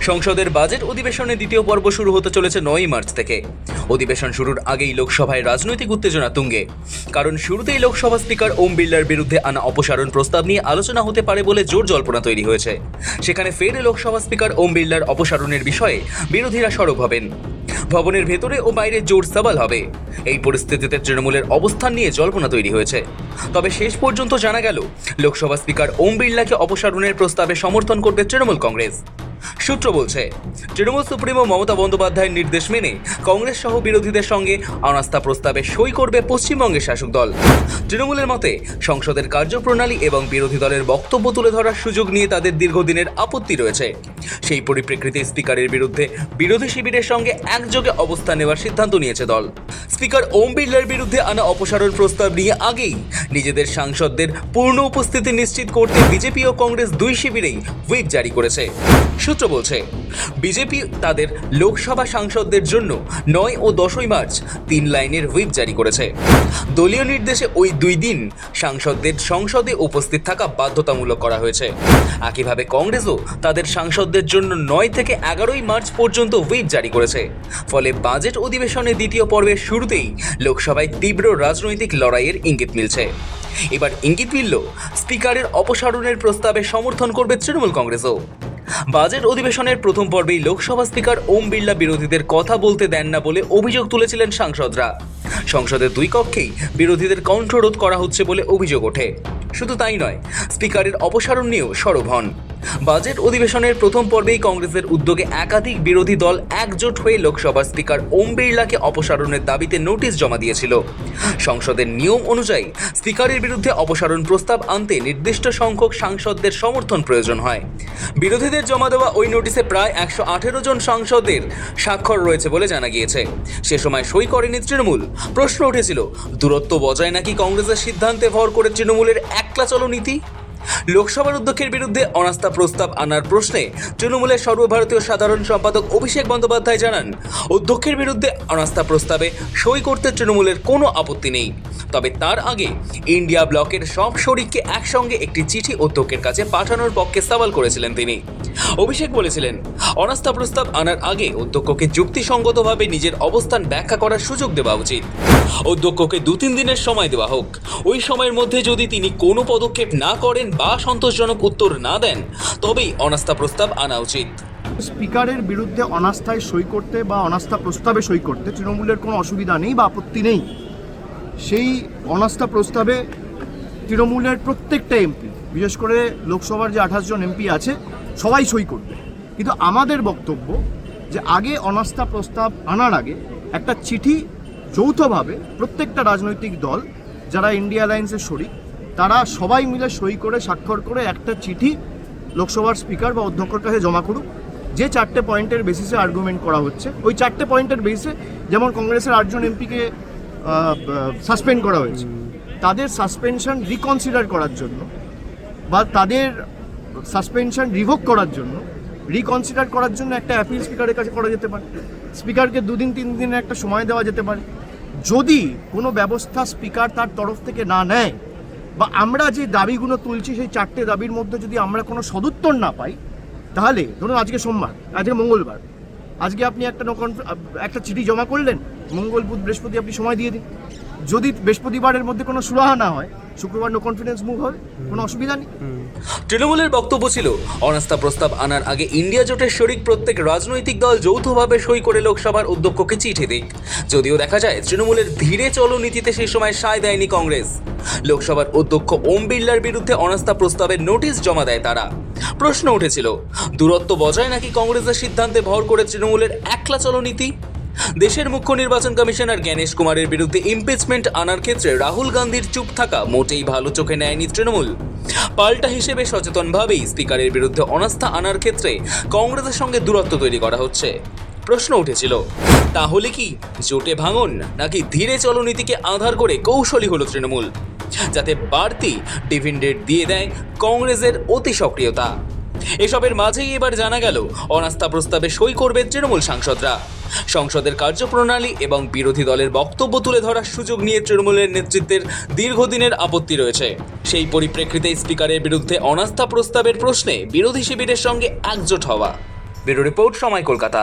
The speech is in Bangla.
সংসদের বাজেট অধিবেশনের দ্বিতীয় পর্ব শুরু হতে চলেছে 9 মার্চ থেকে। অধিবেশন শুরুর আগেই লোকসভায় রাজনৈতিক উত্তেজনা তুঙ্গে, কারণ শুরুতেই লোকসভা স্পিকার ওম বিড়লার বিরুদ্ধে আনা অপসারণ প্রস্তাব নিয়ে আলোচনা হতে পারে বলে জোর জল্পনা তৈরি হয়েছে। সেখানে ফের লোকসভা স্পিকার ওম বিড়লার অপসারণের বিষয়ে বিরোধীরা সরব হবেন। ভবনের ভেতরে ও বাইরে জোর সওয়াল হবে। এই পরিস্থিতিতে তৃণমূলের অবস্থান নিয়ে জল্পনা তৈরি হয়েছে। তবে শেষ পর্যন্ত জানা গেল, লোকসভা স্পিকার ওম বিড়লাকে অপসারণের প্রস্তাবে সমর্থন করবে তৃণমূল কংগ্রেস। সূত্র বলছে, তৃণমূল সুপ্রিমো মমতা বন্দ্যোপাধ্যায়ের নির্দেশ মেনে কংগ্রেস সহ বিরোধীদের সঙ্গে অনাস্থা প্রস্তাবে সই করবে পশ্চিমবঙ্গের শাসক দল। তৃণমূলের মতে, সংসদের কার্যপ্রণালী এবং বিরোধী দলের বক্তব্য তুলে ধরার সুযোগ নিয়ে তাদের দীর্ঘদিনের আপত্তি রয়েছে। সেই পরিপ্রেক্ষিতে স্পিকারের বিরুদ্ধে বিরোধী শিবিরের সঙ্গে একযোগে অবস্থান নেওয়ার সিদ্ধান্ত নিয়েছে দল। স্পিকার ওম বিড়লার বিরুদ্ধে আনা অপসারণ প্রস্তাব নিয়ে আগেই নিজেদের সাংসদদের পূর্ণ উপস্থিতি নিশ্চিত করতে বিজেপি ও কংগ্রেস দুই শিবিরেই হুইপ জারি করেছে। সূত্র বলছে, বিজেপি তাদের লোকসভা সাংসদদের জন্য 9 ও 10 মার্চ 3 লাইনের হুইপ জারি করেছে। দলীয় নির্দেশে ওই 2 দিন সাংসদদের সংসদে উপস্থিত থাকা বাধ্যতামূলক করা হয়েছে। একইভাবে কংগ্রেসও তাদের সাংসদদের জন্য 9 থেকে 11 মার্চ পর্যন্ত হুইপ জারি করেছে। ফলে বাজেট অধিবেশনের দ্বিতীয় পর্বের শুরুতেই লোকসভায় তীব্র রাজনৈতিক লড়াইয়ের ইঙ্গিত মিলছে। এবার ইঙ্গিত মিলল, স্পিকারের অপসারণের প্রস্তাবে সমর্থন করবে তৃণমূল কংগ্রেসও। বাজেট অধিবেশনের প্রথম পর্বেই লোকসভা স্পিকার ওম বিড়লা বিরোধীদের কথা বলতে দেন না বলে অভিযোগ তুলেছিলেন সাংসদরা। সংসদের দুই কক্ষেই বিরোধীদের কণ্ঠরোধ করা হচ্ছে বলে অভিযোগ ওঠে। শুধু তাই নয়, স্পিকারের অপসারণ নিয়েও সরব হন। বাজেট অধিবেশনের প্রথম পর্বেই কংগ্রেসের উদ্যোগে একাধিক বিরোধী দল একজোট হয়ে লোকসভার স্পিকার ওম বিড়লাকে অপসারণের দাবিতে নোটিশ জমা দিয়েছিল। সংসদের নিয়ম অনুযায়ী স্পিকারের বিরুদ্ধে অপসারণ প্রস্তাব আনতে নির্দিষ্ট সংখ্যক সাংসদদের সমর্থন প্রয়োজন হয়। বিরোধীদের জমা দেওয়া ওই নোটিশে প্রায় 118 জন সাংসদের স্বাক্ষর রয়েছে বলে জানা গিয়েছে। সে সময় সই করেনি তৃণমূল। প্রশ্ন উঠেছিল, দূরত্ব বজায় নাকি কংগ্রেসের সিদ্ধান্তে ভর করে তৃণমূলের একলা চলো নীতি? লোকসভার অধ্যক্ষের বিরুদ্ধে অনাস্থা প্রস্তাব আনার প্রশ্নে তৃণমূলের সর্বভারতীয় সাধারণ সম্পাদক অভিষেক বন্দ্যোপাধ্যায় জানান, অধ্যক্ষের বিরুদ্ধে অনাস্থা প্রস্তাবে সই করতে তৃণমূলের কোনো আপত্তি নেই। তবে তার আগে ইন্ডিয়া ব্লকের সব শরিককে একসঙ্গে একটি চিঠি অধ্যক্ষের কাছে পাঠানোর পক্ষে সওয়াল করেছিলেন তিনি। অভিষেক বলেছিলেন, অনাস্থা প্রস্তাব আনার আগে অধ্যক্ষকে যুক্তিসঙ্গতভাবে নিজের অবস্থান ব্যাখ্যা করার সুযোগ দেওয়া উচিত। অধ্যক্ষকে 2-3 দিনের সময় দেওয়া হোক। ওই সময়ের মধ্যে যদি তিনি কোনো পদক্ষেপ না করেন বা সন্তোষজনক উত্তর না দেন, তবেই অনাস্থা প্রস্তাব আনা উচিত। স্পিকারের বিরুদ্ধে অনাস্থায় সই করতে বা অনাস্থা প্রস্তাবে সই করতে তৃণমূলের কোনো অসুবিধা নেই বা আপত্তি নেই। সেই অনাস্থা প্রস্তাবে তৃণমূলের প্রত্যেকটা এমপি, বিশেষ করে লোকসভার যে 28 জন এমপি আছে, সবাই সই করবে। কিন্তু আমাদের বক্তব্য যে আগে অনাস্থা প্রস্তাব আনার আগে একটা চিঠি যৌথভাবে প্রত্যেকটা রাজনৈতিক দল যারা ইন্ডিয়া অ্যালায়েন্সের শরিক, তারা সবাই মিলে সই করে স্বাক্ষর করে একটা চিঠি লোকসভার স্পিকার বা অধ্যক্ষের কাছে জমা করুক। যে 4টে পয়েন্টের বেসিসে আর্গুমেন্ট করা হচ্ছে, ওই 4টে পয়েন্টের বেসিসে, যেমন কংগ্রেসের 8 জন এমপিকে সাসপেন্ড করা হয়েছে, তাদের সাসপেনশন রিকনসিডার করার জন্য বা তাদের সাসপেনশন রিভোক করার জন্য, রিকনসিডার করার জন্য একটা অ্যাপিল স্পিকারের কাছে করা যেতে পারে। স্পিকারকে 2-3 দিনের একটা সময় দেওয়া যেতে পারে। যদি কোনো ব্যবস্থা স্পিকার তার তরফ থেকে না নেয় বা আমরা যে দাবিগুলো তুলছি সেই 4টে দাবির মধ্যে যদি আমরা কোনো সদুত্তর না পাই, তাহলে ধরুন আজকে সোমবার, আজকে মঙ্গলবার, আজকে আপনি একটা চিঠি জমা করলেন, মঙ্গল বুধ বৃহস্পতি আপনি সময় দিয়ে দিন। যদি বৃহস্পতিবারের মধ্যে কোনো সুরাহা না হয়, শুক্রবার নো কনফিডেন্স মুভ হবে, কোনো অসুবিধা নেই। তৃণমূলের বক্তব্য ছিল, অনাস্থা প্রস্তাব আনার আগে ইন্ডিয়া জোটের শরিক প্রত্যেক রাজনৈতিক দল যৌথভাবে সই করে লোকসভার অধ্যক্ষকে চিঠি দিক। যদিও দেখা যায় তৃণমূলের ধীরে চলো নীতিতে সেই সময় সায় দেয়নি কংগ্রেস। লোকসভার অধ্যক্ষ ওম বিড়লার বিরুদ্ধে অনাস্থা প্রস্তাবের নোটিশ জমা দেয় তারা। প্রশ্ন উঠেছিল, দূরত্ব বজায় নাকি কংগ্রেসের সিদ্ধান্তে ভর করে তৃণমূলের একলা চলো নীতি? দেশের মুখ্য নির্বাচন কমিশনার জ্ঞানেশ কুমারের বিরুদ্ধে ইমপিচমেন্ট আনার ক্ষেত্রে রাহুল গান্ধীর চুপ থাকা মোটেই ভালো চোখে নেয়নি তৃণমূল। পাল্টা হিসেবে সচেতনভাবেই স্পিকারের বিরুদ্ধে অনাস্থা আনার ক্ষেত্রে কংগ্রেসের সঙ্গে দূরত্ব তৈরি করা হচ্ছে। প্রশ্ন উঠেছিল, তাহলে কি জোটে ভাঙন নাকি ধীরে চলো নীতিকে আধার করে কৌশলী হলো তৃণমূল, যাতে বাড়তি ডিভিডেন্ড দিয়ে দেয় কংগ্রেসের অতি সক্রিয়তা? এসবের মাঝেই এবার জানা গেল, অনাস্থা প্রস্তাবে সই করবে তৃণমূল সাংসদরা। সংসদের কার্যপ্রণালী এবং বিরোধী দলের বক্তব্য তুলে ধরার সুযোগ নিয়ে তৃণমূলের নেতৃত্বের দীর্ঘদিনের আপত্তি রয়েছে। সেই পরিপ্রেক্ষিতে স্পিকারের বিরুদ্ধে অনাস্থা প্রস্তাবের প্রশ্নে বিরোধী শিবিরের সঙ্গে একজোট হওয়া। ব্যুরো রিপোর্ট, সময় কলকাতা।